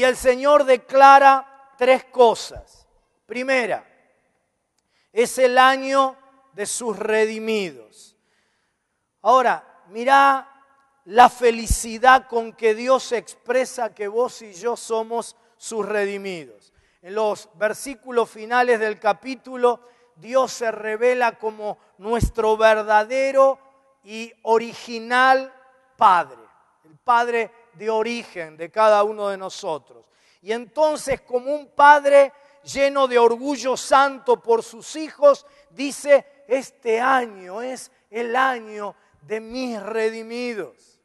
Y el Señor declara 3 cosas. Primera, es el año de sus redimidos. Ahora, mirá la felicidad con que Dios expresa que vos y yo somos sus redimidos. En los versículos finales del capítulo, Dios se revela como nuestro verdadero y original Padre, el Padre de origen de cada uno de nosotros. Y entonces, como un Padre lleno de orgullo santo por sus hijos, dice: este año es el año de mis redimidos.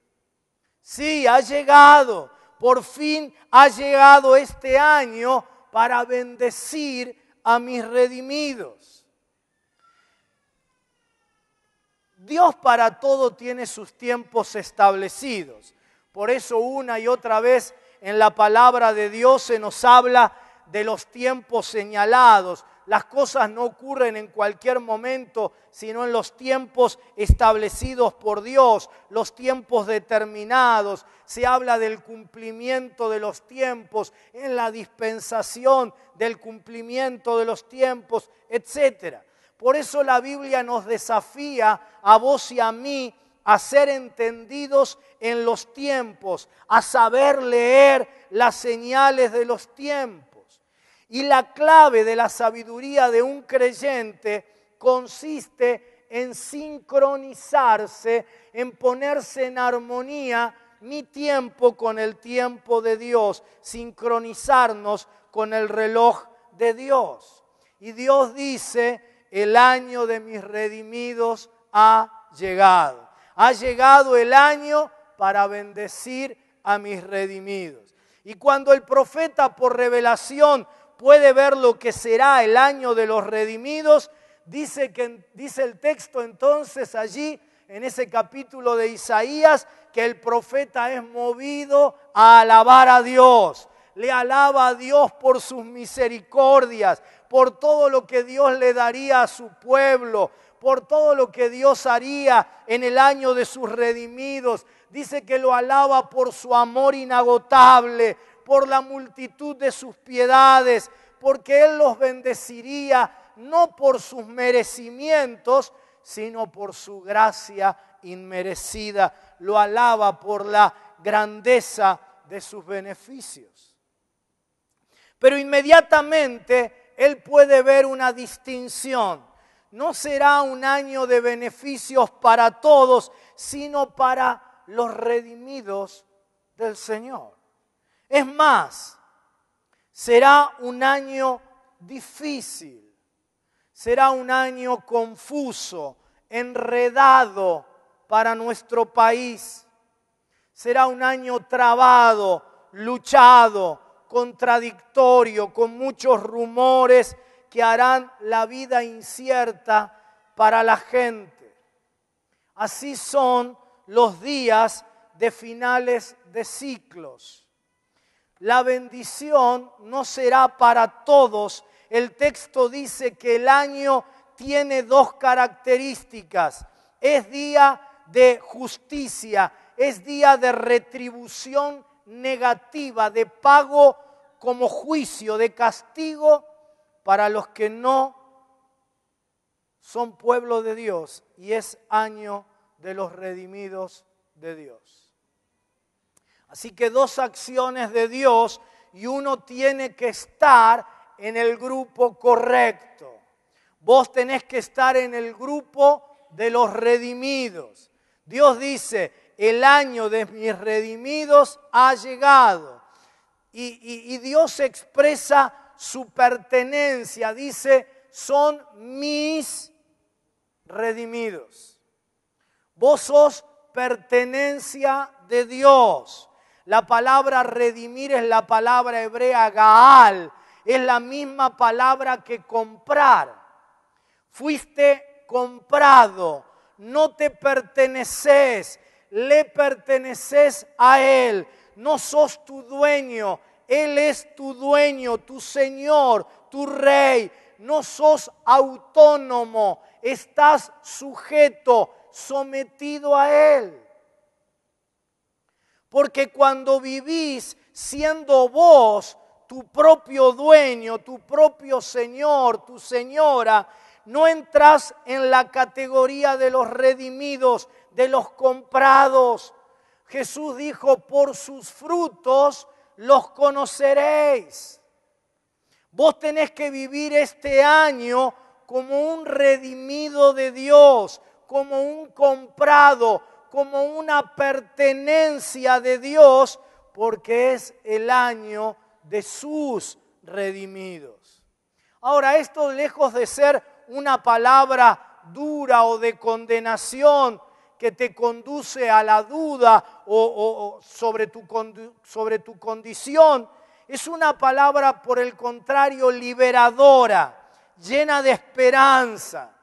Sí, ha llegado, por fin ha llegado este año para bendecir a mis redimidos. Dios para todo tiene sus tiempos establecidos. Por eso una y otra vez en la palabra de Dios se nos habla de los tiempos señalados. Las cosas no ocurren en cualquier momento, sino en los tiempos establecidos por Dios, los tiempos determinados. Se habla del cumplimiento de los tiempos, en la dispensación del cumplimiento de los tiempos, etc. Por eso la Biblia nos desafía a vos y a mí a ser entendidos en los tiempos, a saber leer las señales de los tiempos. Y la clave de la sabiduría de un creyente consiste en sincronizarse, en ponerse en armonía mi tiempo con el tiempo de Dios, sincronizarnos con el reloj de Dios. Y Dios dice: el año de mis redimidos ha llegado. Ha llegado el año para bendecir a mis redimidos. Y cuando el profeta por revelación puede ver lo que será el año de los redimidos, dice el texto entonces allí, en ese capítulo de Isaías, que el profeta es movido a alabar a Dios. Le alaba a Dios por sus misericordias, por todo lo que Dios le daría a su pueblo, por todo lo que Dios haría en el año de sus redimidos. Dice que lo alaba por su amor inagotable, por la multitud de sus piedades, porque Él los bendeciría no por sus merecimientos, sino por su gracia inmerecida. Lo alaba por la grandeza de sus beneficios. Pero inmediatamente Él puede ver una distinción. No será un año de beneficios para todos, sino para los redimidos del Señor. Es más, será un año difícil, será un año confuso, enredado para nuestro país. Será un año trabado, luchado, contradictorio, con muchos rumores que harán la vida incierta para la gente. Así son los días de finales de ciclos. La bendición no será para todos. El texto dice que el año tiene 2 características. Es día de justicia, es día de retribución negativa, de pago como juicio, de castigo para los que no son pueblo de Dios, y es año de los redimidos de Dios. Así que 2 acciones de Dios, y uno tiene que estar en el grupo correcto. Vos tenés que estar en el grupo de los redimidos. Dios dice: el año de mis redimidos ha llegado. Y Dios expresa su pertenencia, dice: son mis redimidos. Vos sos pertenencia de Dios. La palabra redimir es la palabra hebrea Gaal, es la misma palabra que comprar. Fuiste comprado, no te perteneces, le perteneces a Él. No sos tu dueño, Él es tu dueño, tu Señor, tu Rey. No sos autónomo, estás sujeto, sometido a Él. Porque cuando vivís siendo vos tu propio dueño, tu propio señor, tu señora, no entras en la categoría de los redimidos, de los comprados. Jesús dijo, por sus frutos los conoceréis. Vos tenés que vivir este año como un redimido de Dios, como un comprado, como una pertenencia de Dios, porque es el año de sus redimidos. Ahora, esto lejos de ser una palabra dura o de condenación que te conduce a la duda o sobre tu condición, es una palabra, por el contrario, liberadora, llena de esperanza.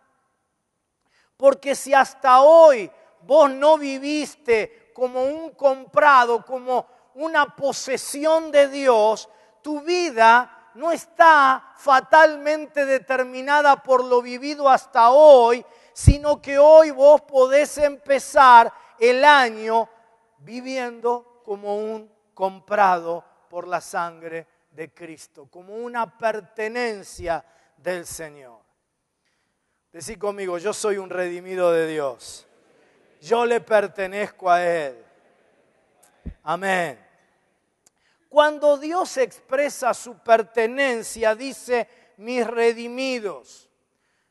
Porque si hasta hoy vos no viviste como un comprado, como una posesión de Dios, tu vida no está fatalmente determinada por lo vivido hasta hoy, sino que hoy vos podés empezar el año viviendo como un comprado por la sangre de Cristo, como una pertenencia del Señor. Decí conmigo, yo soy un redimido de Dios. Yo le pertenezco a Él. Amén. Cuando Dios expresa su pertenencia, dice, mis redimidos.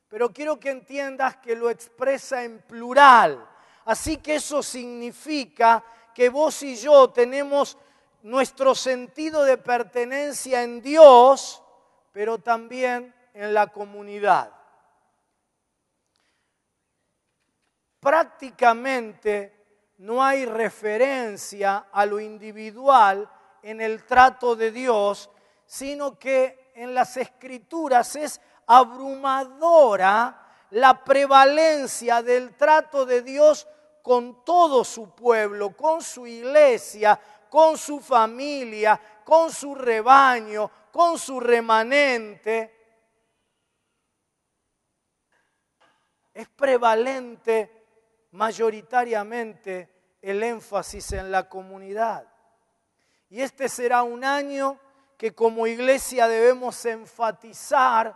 Pero quiero que entiendas que lo expresa en plural. Así que eso significa que vos y yo tenemos nuestro sentido de pertenencia en Dios, pero también en la comunidad. Prácticamente no hay referencia a lo individual en el trato de Dios, sino que en las Escrituras es abrumadora la prevalencia del trato de Dios con todo su pueblo, con su iglesia, con su familia, con su rebaño, con su remanente. Es prevalente mayoritariamente el énfasis en la comunidad. Y este será un año que como iglesia debemos enfatizar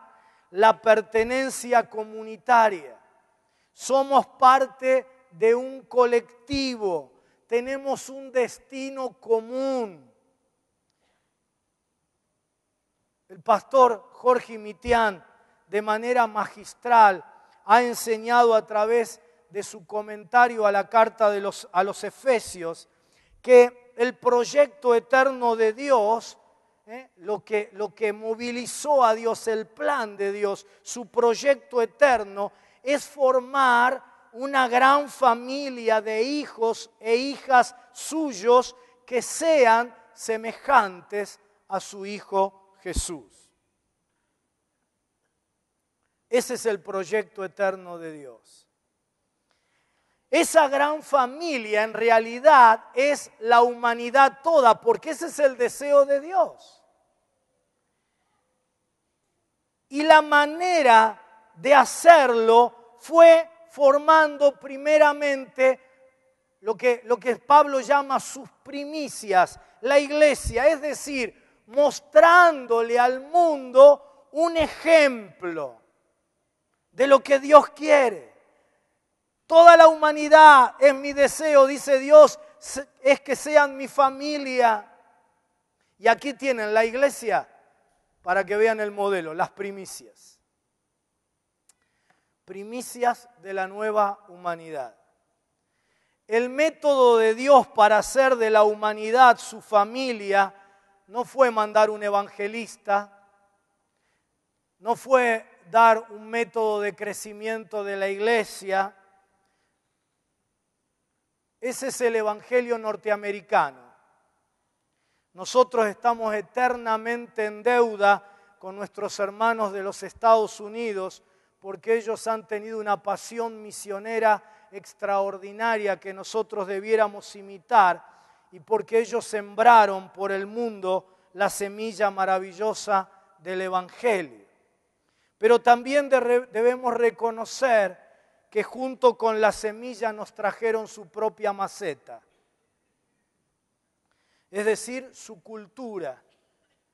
la pertenencia comunitaria. Somos parte de un colectivo, tenemos un destino común. El pastor Jorge Mitián, de manera magistral, ha enseñado a través de su comentario a la carta a los Efesios que el proyecto eterno de Dios, lo que movilizó a Dios, el plan de Dios, su proyecto eterno, es formar una gran familia de hijos e hijas suyos que sean semejantes a su Hijo Jesús. Ese es el proyecto eterno de Dios. Esa gran familia en realidad es la humanidad toda, porque ese es el deseo de Dios. Y la manera de hacerlo fue formando primeramente lo que Pablo llama sus primicias, la iglesia, es decir, mostrándole al mundo un ejemplo de lo que Dios quiere. Toda la humanidad es mi deseo, dice Dios, es que sean mi familia. Y aquí tienen la iglesia para que vean el modelo, las primicias. Primicias de la nueva humanidad. El método de Dios para hacer de la humanidad su familia no fue mandar un evangelista, no fue dar un método de crecimiento de la iglesia. Ese es el evangelio norteamericano. Nosotros estamos eternamente en deuda con nuestros hermanos de los Estados Unidos porque ellos han tenido una pasión misionera extraordinaria que nosotros debiéramos imitar y porque ellos sembraron por el mundo la semilla maravillosa del evangelio. Pero también debemos reconocer que junto con la semilla nos trajeron su propia maceta. es decir, su cultura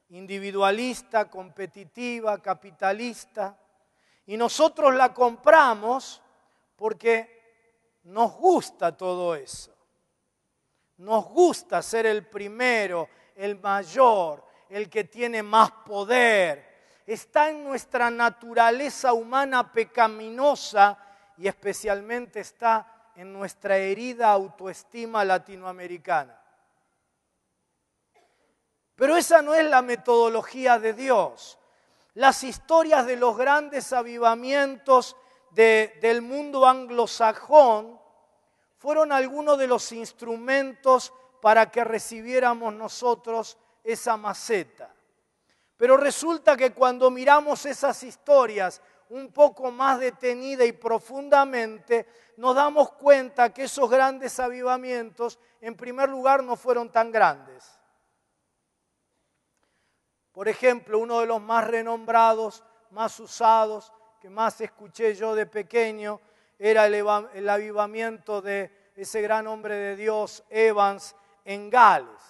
individualista, competitiva, capitalista, y nosotros la compramos porque nos gusta todo eso. Nos gusta ser el primero, el mayor, el que tiene más poder. Está en nuestra naturaleza humana pecaminosa y especialmente está en nuestra herida autoestima latinoamericana. Pero esa no es la metodología de Dios. Las historias de los grandes avivamientos del mundo anglosajón fueron algunos de los instrumentos para que recibiéramos nosotros esa maceta. Pero resulta que cuando miramos esas historias un poco más detenida y profundamente, nos damos cuenta que esos grandes avivamientos, en primer lugar, no fueron tan grandes. Por ejemplo, uno de los más renombrados, más usados, que más escuché yo de pequeño, era el avivamiento de ese gran hombre de Dios, Evans, en Gales.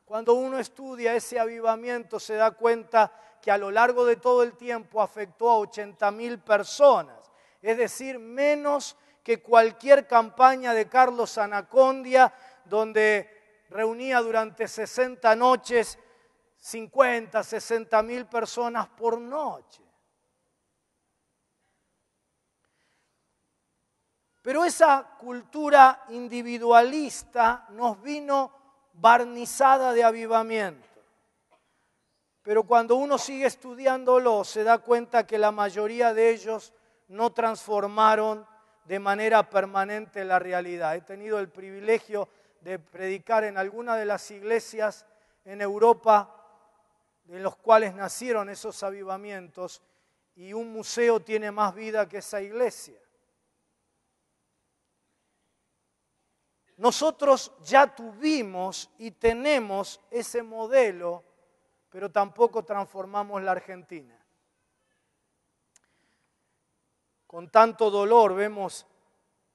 Cuando uno estudia ese avivamiento se da cuenta que a lo largo de todo el tiempo afectó a 80.000 personas, es decir, menos que cualquier campaña de Carlos Anacondia, donde reunía durante 60 noches 50, 60.000 personas por noche. Pero esa cultura individualista nos vino barnizada de avivamiento. Pero cuando uno sigue estudiándolo, se da cuenta que la mayoría de ellos no transformaron de manera permanente la realidad. He tenido el privilegio de predicar en alguna de las iglesias en Europa en los cuales nacieron esos avivamientos, y un museo tiene más vida que esa iglesia. Nosotros ya tuvimos y tenemos ese modelo, pero tampoco transformamos la Argentina. Con tanto dolor vemos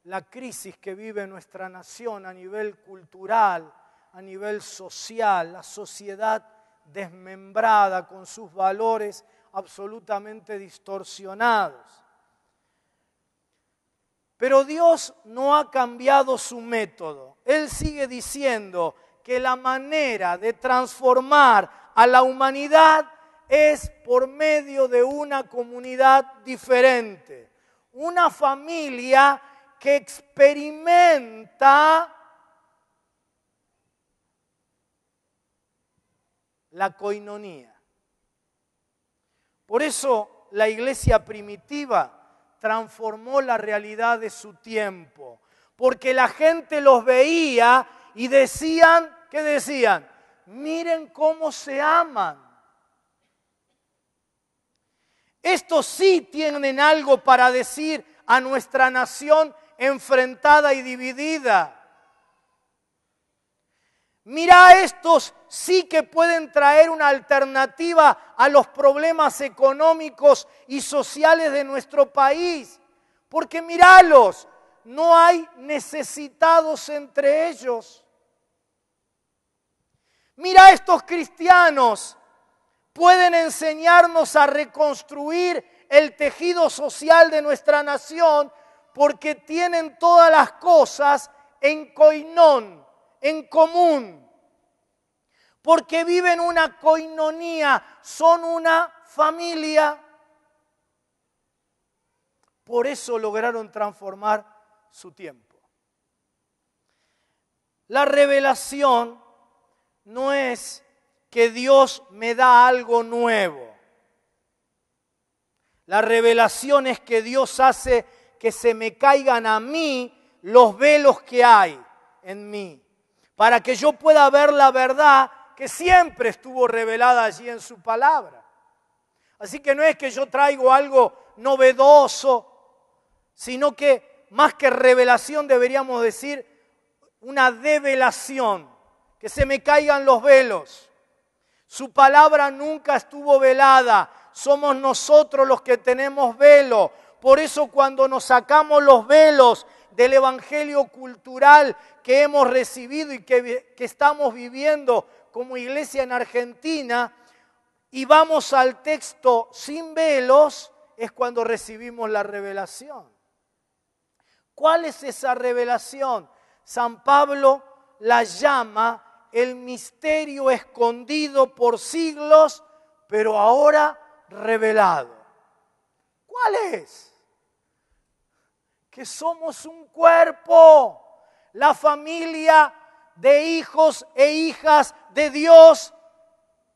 la crisis que vive nuestra nación a nivel cultural, a nivel social, la sociedad desmembrada con sus valores absolutamente distorsionados. Pero Dios no ha cambiado su método. Él sigue diciendo que la manera de transformar a la humanidad es por medio de una comunidad diferente, una familia que experimenta la coinonía. Por eso la iglesia primitiva transformó la realidad de su tiempo, porque la gente los veía y decían, ¿qué decían? Miren cómo se aman. Estos sí tienen algo para decir a nuestra nación enfrentada y dividida. Mira, estos sí que pueden traer una alternativa a los problemas económicos y sociales de nuestro país. Porque míralos, no hay necesitados entre ellos. Mira, estos cristianos pueden enseñarnos a reconstruir el tejido social de nuestra nación porque tienen todas las cosas en koinón, en común, porque viven una coinonía, son una familia. Por eso lograron transformar su tiempo. La revelación no es que Dios me da algo nuevo. La revelación es que Dios hace que se me caigan a mí los velos que hay en mí, para que yo pueda ver la verdad que siempre estuvo revelada allí en su palabra. Así que no es que yo traigo algo novedoso, sino que más que revelación deberíamos decir una develación, que se me caigan los velos. Su palabra nunca estuvo velada, somos nosotros los que tenemos velo. Por eso cuando nos sacamos los velos del evangelio cultural que hemos recibido y que estamos viviendo como iglesia en Argentina, y vamos al texto sin velos, es cuando recibimos la revelación. ¿Cuál es esa revelación? San Pablo la llama el misterio escondido por siglos, pero ahora revelado. ¿Cuál es? Que somos un cuerpo, la familia de hijos e hijas de Dios,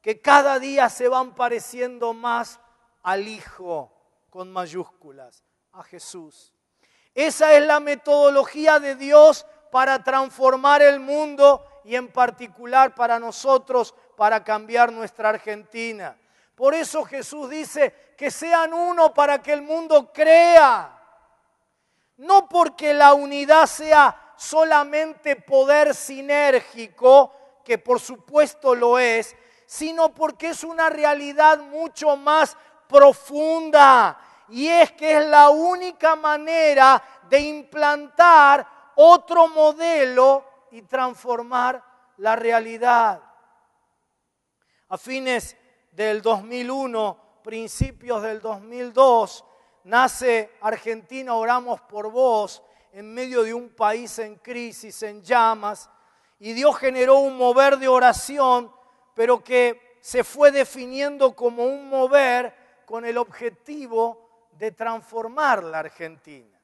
que cada día se van pareciendo más al Hijo con mayúsculas, a Jesús. Esa es la metodología de Dios para transformar el mundo y en particular para nosotros, para cambiar nuestra Argentina. Por eso Jesús dice que sean uno para que el mundo crea. No porque la unidad sea solamente poder sinérgico, que por supuesto lo es, sino porque es una realidad mucho más profunda. Y es que es la única manera de implantar otro modelo y transformar la realidad. A fines del 2001, principios del 2002, nace Argentina, Oramos por Vos, en medio de un país en crisis, en llamas, y Dios generó un mover de oración, pero que se fue definiendo como un mover con el objetivo de transformar la Argentina.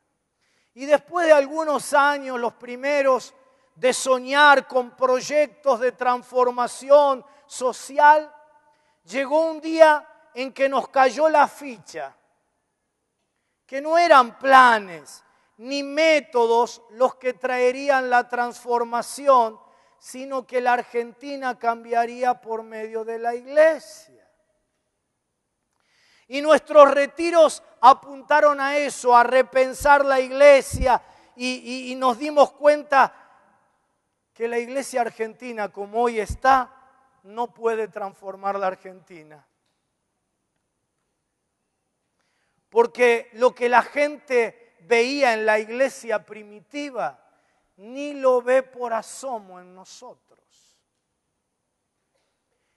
Y después de algunos años, los primeros, de soñar con proyectos de transformación social, llegó un día en que nos cayó la ficha, que no eran planes ni métodos los que traerían la transformación, sino que la Argentina cambiaría por medio de la iglesia. Y nuestros retiros apuntaron a eso, a repensar la iglesia, y nos dimos cuenta que la iglesia argentina, como hoy está, no puede transformar la Argentina. Porque lo que la gente veía en la iglesia primitiva, ni lo ve por asomo en nosotros.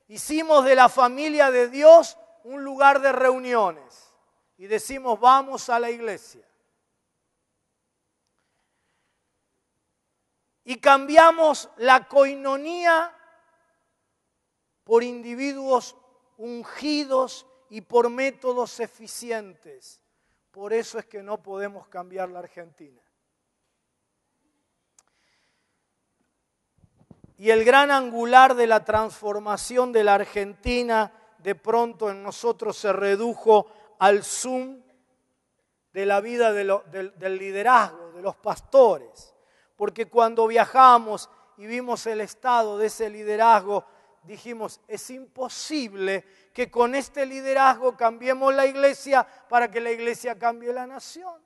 Hicimos de la familia de Dios un lugar de reuniones y decimos vamos a la iglesia. Y cambiamos la coinonía por individuos ungidos y por métodos eficientes. Por eso es que no podemos cambiar la Argentina. Y el gran angular de la transformación de la Argentina de pronto en nosotros se redujo al zoom de la vida del liderazgo, de los pastores. Porque cuando viajamos y vimos el estado de ese liderazgo, dijimos, es imposible que con este liderazgo cambiemos la iglesia para que la iglesia cambie la nación.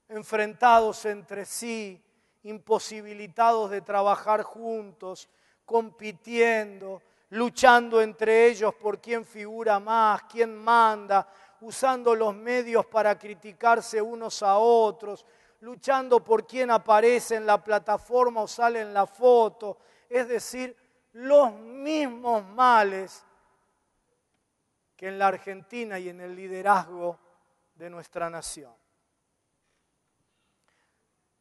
Enfrentados entre sí, imposibilitados de trabajar juntos, compitiendo, luchando entre ellos por quién figura más, quién manda, usando los medios para criticarse unos a otros, luchando por quién aparece en la plataforma o sale en la foto, es decir, los mismos males que en la Argentina y en el liderazgo de nuestra nación.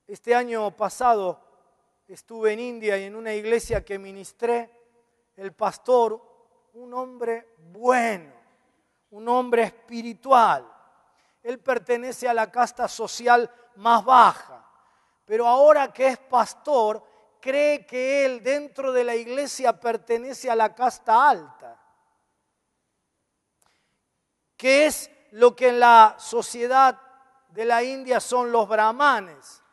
Este año pasado estuve en India y en una iglesia que ministré, el pastor, un hombre bueno, un hombre espiritual. Él pertenece a la casta social más baja, pero ahora que es pastor, cree que él dentro de la iglesia pertenece a la casta alta, que es lo que en la sociedad de la India son los brahmanes.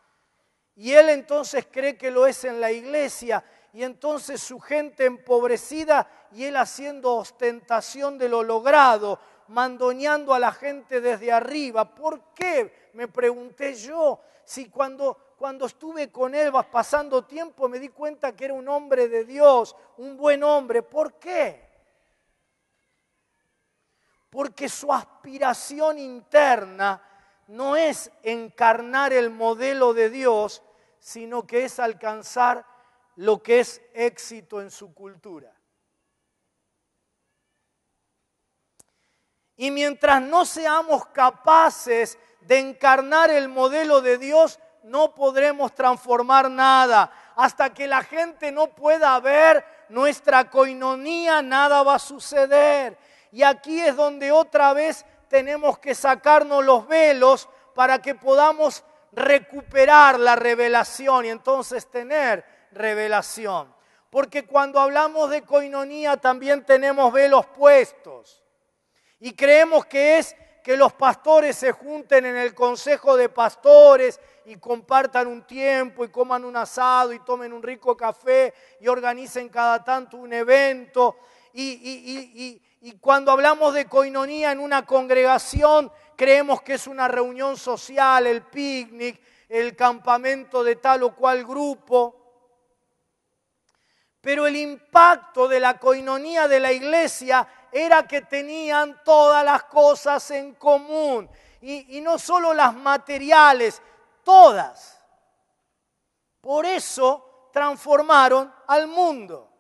Y él entonces cree que lo es en la iglesia, y entonces su gente empobrecida y él haciendo ostentación de lo logrado, mandoneando a la gente desde arriba. ¿Por qué? Me pregunté yo, si cuando estuve con él pasando tiempo me di cuenta que era un hombre de Dios, un buen hombre. ¿Por qué? porque su aspiración interna no es encarnar el modelo de Dios, sino que es alcanzar lo que es éxito en su cultura. Y mientras no seamos capaces de encarnar el modelo de Dios, no podremos transformar nada. Hasta que la gente no pueda ver nuestra coinonía, nada va a suceder. Y aquí es donde otra vez tenemos que sacarnos los velos para que podamos recuperar la revelación y entonces tener revelación. Porque cuando hablamos de coinonía también tenemos velos puestos. Y creemos que es que los pastores se junten en el consejo de pastores y compartan un tiempo y coman un asado y tomen un rico café y organicen cada tanto un evento. Y cuando hablamos de coinonía en una congregación, creemos que es una reunión social, el picnic, el campamento de tal o cual grupo. Pero el impacto de la coinonía de la iglesia era que tenían todas las cosas en común. Y no solo las materiales, todas. Por eso transformaron al mundo.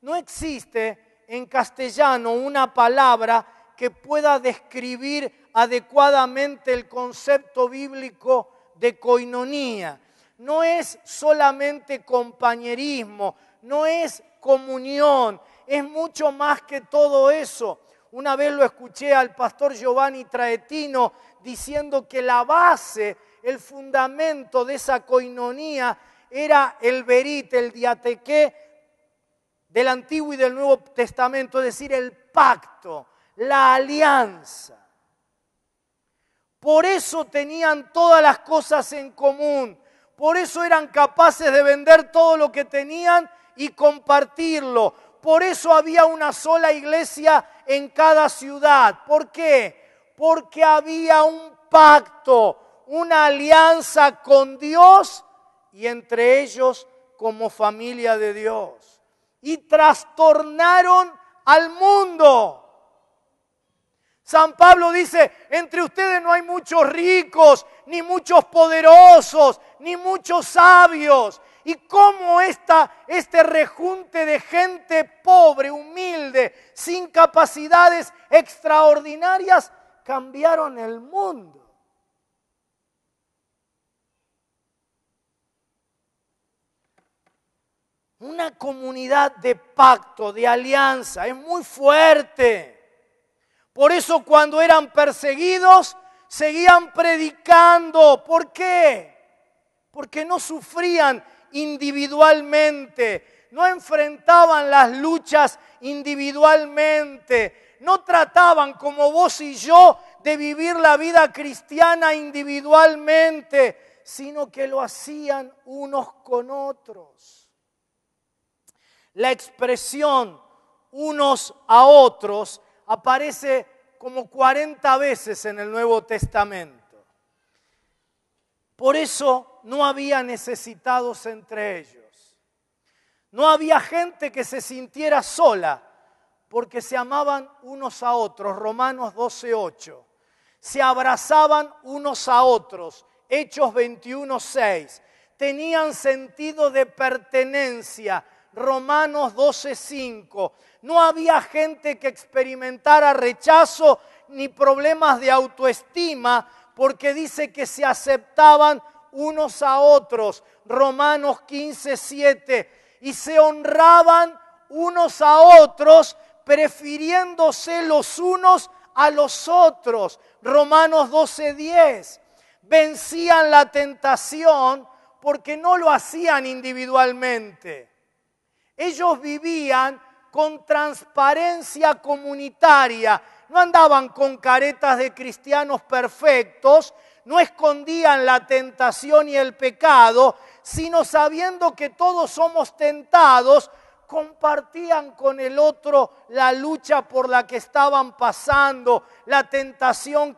No existe en castellano una palabra que pueda describir adecuadamente el concepto bíblico de coinonía. No es solamente compañerismo, no es comunión, es mucho más que todo eso. Una vez lo escuché al pastor Giovanni Traetino diciendo que la base, el fundamento de esa coinonía era el berit, el diatequé del Antiguo y del Nuevo Testamento, es decir, el pacto, la alianza. Por eso tenían todas las cosas en común, por eso eran capaces de vender todo lo que tenían y compartirlo. Por eso había una sola iglesia en cada ciudad. ¿Por qué? Porque había un pacto, una alianza con Dios y entre ellos como familia de Dios. Y trastornaron al mundo. San Pablo dice, entre ustedes no hay muchos ricos, ni muchos poderosos, ni muchos sabios. Y cómo este rejunte de gente pobre, humilde, sin capacidades extraordinarias, cambiaron el mundo. Una comunidad de pacto, de alianza, es muy fuerte. Por eso cuando eran perseguidos, seguían predicando. ¿Por qué? Porque no sufrían individualmente, no enfrentaban las luchas individualmente, no trataban como vos y yo de vivir la vida cristiana individualmente, sino que lo hacían unos con otros. La expresión unos a otros aparece como 40 veces en el Nuevo Testamento. Por eso no había necesitados entre ellos. No había gente que se sintiera sola, porque se amaban unos a otros. Romanos 12:8. Se abrazaban unos a otros. Hechos 21:6. Tenían sentido de pertenencia. Romanos 12:5. No había gente que experimentara rechazo ni problemas de autoestima, porque dice que se aceptaban unos a otros. Romanos 15:7. Y se honraban unos a otros, prefiriéndose los unos a los otros. Romanos 12:10. Vencían la tentación porque no lo hacían individualmente. Ellos vivían con transparencia comunitaria. No andaban con caretas de cristianos perfectos, no escondían la tentación y el pecado, sino sabiendo que todos somos tentados, compartían con el otro la lucha por la que estaban pasando, la tentación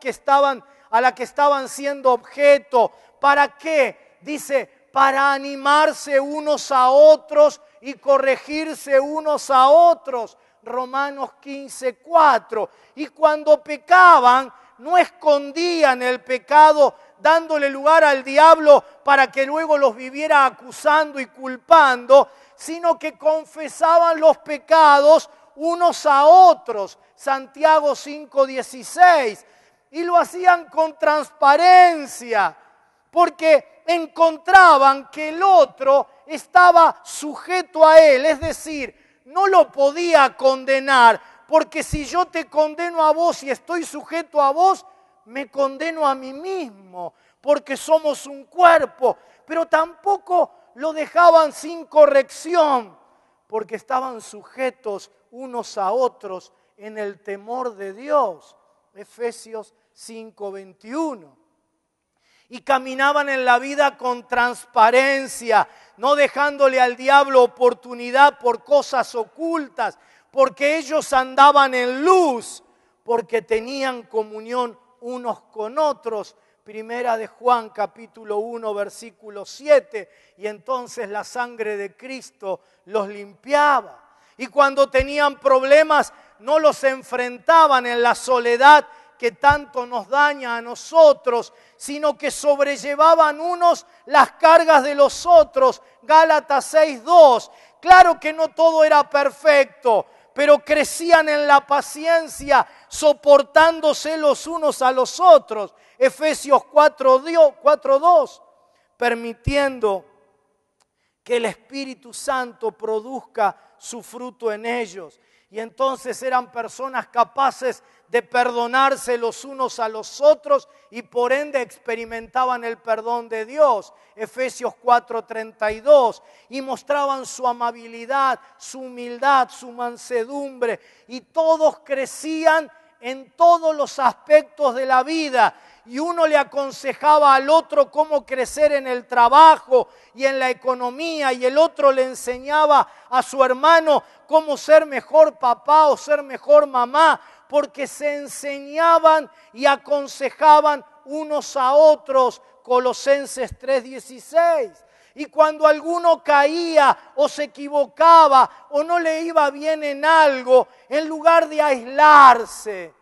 a la que estaban siendo objeto. ¿Para qué? Dice, para animarse unos a otros y corregirse unos a otros. Romanos 15:4. Y cuando pecaban, no escondían el pecado, dándole lugar al diablo para que luego los viviera acusando y culpando, sino que confesaban los pecados unos a otros. Santiago 5:16. Y lo hacían con transparencia, porque encontraban que el otro estaba sujeto a él, es decir, no lo podía condenar, porque si yo te condeno a vos y estoy sujeto a vos, me condeno a mí mismo, porque somos un cuerpo. Pero tampoco lo dejaban sin corrección, porque estaban sujetos unos a otros en el temor de Dios. Efesios 5:21. Y caminaban en la vida con transparencia, no dejándole al diablo oportunidad por cosas ocultas, porque ellos andaban en luz, porque tenían comunión unos con otros. Primera de Juan, capítulo 1, versículo 7. Y entonces la sangre de Cristo los limpiaba. Y cuando tenían problemas, no los enfrentaban en la soledad que tanto nos daña a nosotros, sino que sobrellevaban unos las cargas de los otros. Gálatas 6:2. Claro que no todo era perfecto, pero crecían en la paciencia, soportándose los unos a los otros. Efesios 4:2. Permitiendo que el Espíritu Santo produzca su fruto en ellos. Y entonces eran personas capaces de perdonarse los unos a los otros y por ende experimentaban el perdón de Dios. Efesios 4:32. Y mostraban su amabilidad, su humildad, su mansedumbre. Y todos crecían en todos los aspectos de la vida. Y uno le aconsejaba al otro cómo crecer en el trabajo y en la economía, y el otro le enseñaba a su hermano cómo ser mejor papá o ser mejor mamá, porque se enseñaban y aconsejaban unos a otros. Colosenses 3:16. Y cuando alguno caía o se equivocaba o no le iba bien en algo, en lugar de aislarse,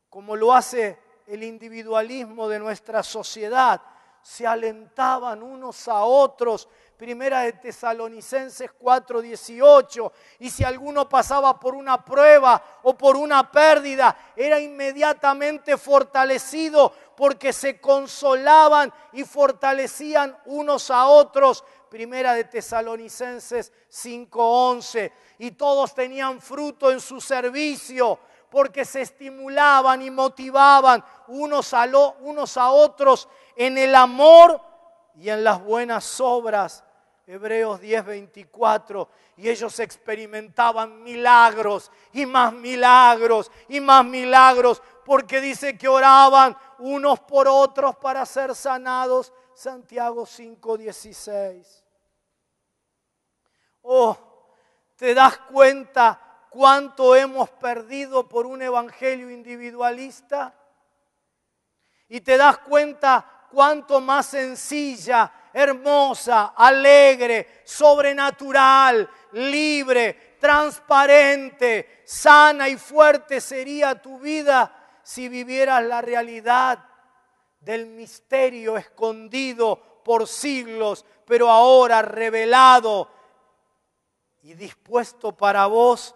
como lo hace el individualismo de nuestra sociedad, se alentaban unos a otros. Primera de Tesalonicenses 4:18. Y si alguno pasaba por una prueba o por una pérdida, era inmediatamente fortalecido, porque se consolaban y fortalecían unos a otros. Primera de Tesalonicenses 5:11. Y todos tenían fruto en su servicio, porque se estimulaban y motivaban unos a otros en el amor y en las buenas obras. Hebreos 10:24. Y ellos experimentaban milagros y más milagros y más milagros, porque dice que oraban unos por otros para ser sanados. Santiago 5:16. Oh, ¿te das cuenta cuánto hemos perdido por un evangelio individualista? Y te das cuenta cuánto más sencilla, hermosa, alegre, sobrenatural, libre, transparente, sana y fuerte sería tu vida si vivieras la realidad del misterio escondido por siglos, pero ahora revelado y dispuesto para vos,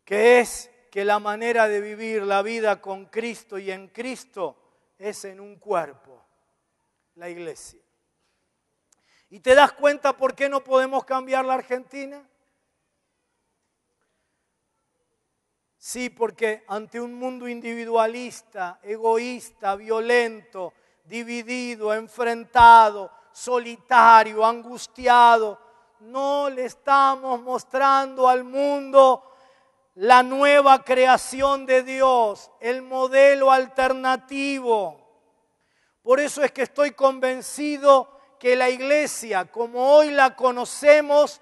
que es que la manera de vivir la vida con Cristo y en Cristo es en un cuerpo, la iglesia. ¿Y te das cuenta por qué no podemos cambiar la Argentina? Sí, porque ante un mundo individualista, egoísta, violento, dividido, enfrentado, solitario, angustiado, no le estamos mostrando al mundo la nueva creación de Dios, el modelo alternativo. Por eso es que estoy convencido que la iglesia, como hoy la conocemos,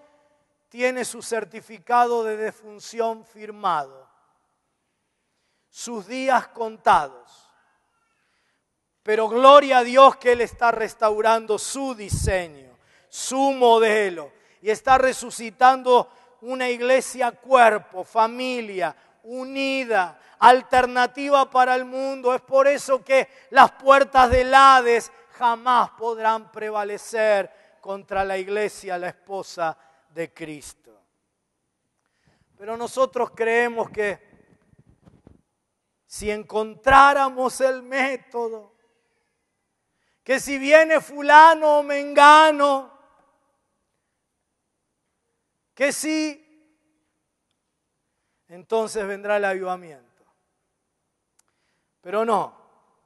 tiene su certificado de defunción firmado, sus días contados. Pero gloria a Dios que Él está restaurando su diseño, su modelo. Y está resucitando una iglesia cuerpo, familia, unida, alternativa para el mundo. Es por eso que las puertas del Hades jamás podrán prevalecer contra la iglesia, la esposa de Cristo. Pero nosotros creemos que si encontráramos el método, que si viene fulano o mengano, que sí, entonces vendrá el avivamiento. Pero no,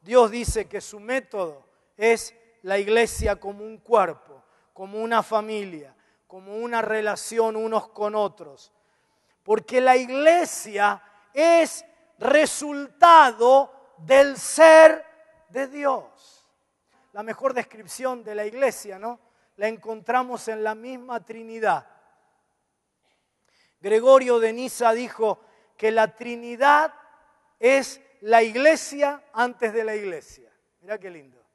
Dios dice que su método es la iglesia como un cuerpo, como una familia, como una relación unos con otros. Porque la iglesia es resultado del ser de Dios. La mejor descripción de la iglesia, ¿no?, la encontramos en la misma Trinidad. Gregorio de Niza dijo que la Trinidad es la iglesia antes de la iglesia. Mirá qué lindo.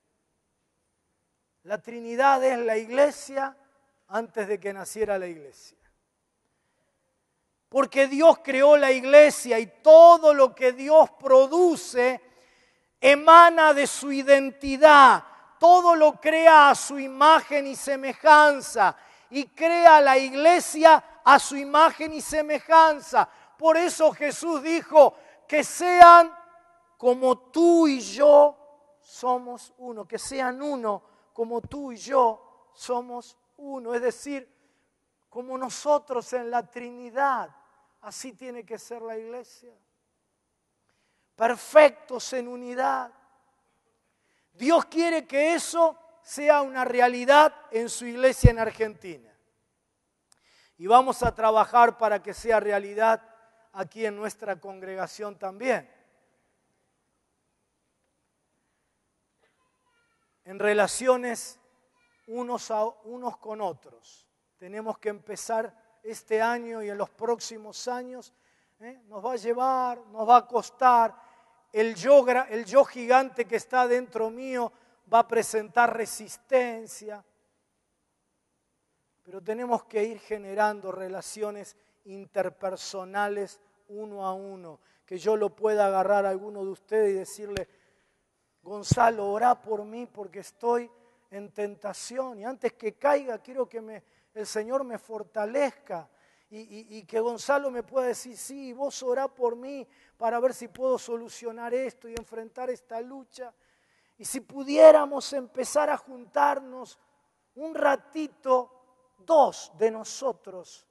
La Trinidad es la iglesia antes de que naciera la iglesia. Porque Dios creó la iglesia y todo lo que Dios produce emana de su identidad. Todo lo crea a su imagen y semejanza. Y crea la iglesia a su imagen y semejanza. Por eso Jesús dijo que sean como tú y yo somos uno. Que sean uno como tú y yo somos uno. Es decir, como nosotros en la Trinidad. Así tiene que ser la iglesia. Perfectos en unidad. Dios quiere que eso sea una realidad en su iglesia en Argentina. Y vamos a trabajar para que sea realidad aquí en nuestra congregación también. En relaciones unos con otros. Tenemos que empezar este año y en los próximos años. Nos va a llevar, nos va a costar. El yo gigante que está dentro mío va a presentar resistencia. Pero tenemos que ir generando relaciones interpersonales uno a uno. Que yo lo pueda agarrar a alguno de ustedes y decirle: Gonzalo, orá por mí porque estoy en tentación. Y antes que caiga quiero que el Señor me fortalezca. Y que Gonzalo me pueda decir: sí, vos orá por mí para ver si puedo solucionar esto y enfrentar esta lucha. Y si pudiéramos empezar a juntarnos un ratito, 2 de nosotros,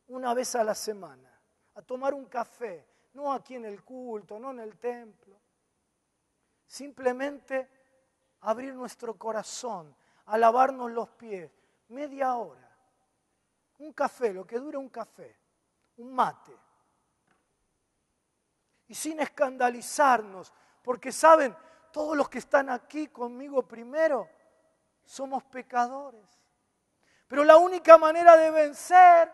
una vez a la semana, a tomar un café, no aquí en el culto, no en el templo. Simplemente abrir nuestro corazón, a lavarnos los pies, media hora. Un café, lo que dura un café, un mate. Y sin escandalizarnos, porque saben, todos los que están aquí conmigo primero, somos pecadores. Pero la única manera de vencer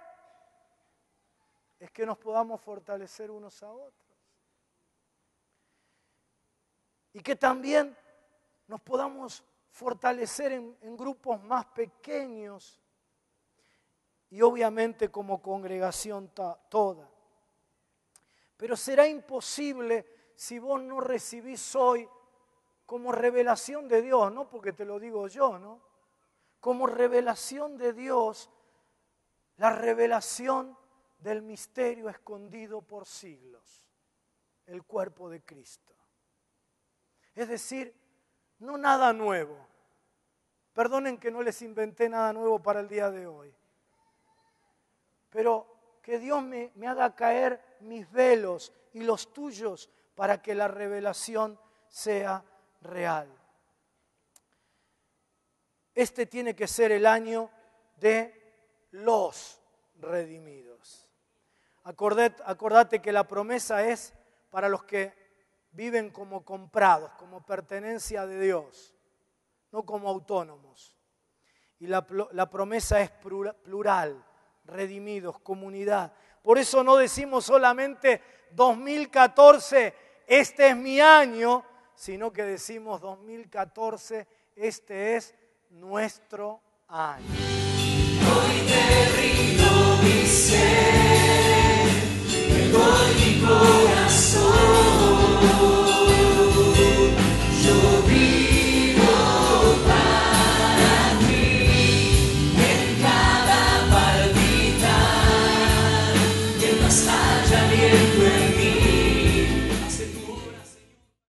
es que nos podamos fortalecer unos a otros. Y que también nos podamos fortalecer en grupos más pequeños. Y obviamente como congregación toda. Pero será imposible si vos no recibís hoy como revelación de Dios, no porque te lo digo yo, ¿no? Como revelación de Dios, la revelación del misterio escondido por siglos, el cuerpo de Cristo. Es decir, no nada nuevo. Perdonen que no les inventé nada nuevo para el día de hoy. Pero que Dios me haga caer mis velos y los tuyos para que la revelación sea real. Este tiene que ser el año de los redimidos. Acordate que la promesa es para los que viven como comprados, como pertenencia de Dios, no como autónomos. Y la promesa es plural. Redimidos, comunidad. Por eso no decimos solamente 2014, este es mi año, sino que decimos 2014, este es nuestro años.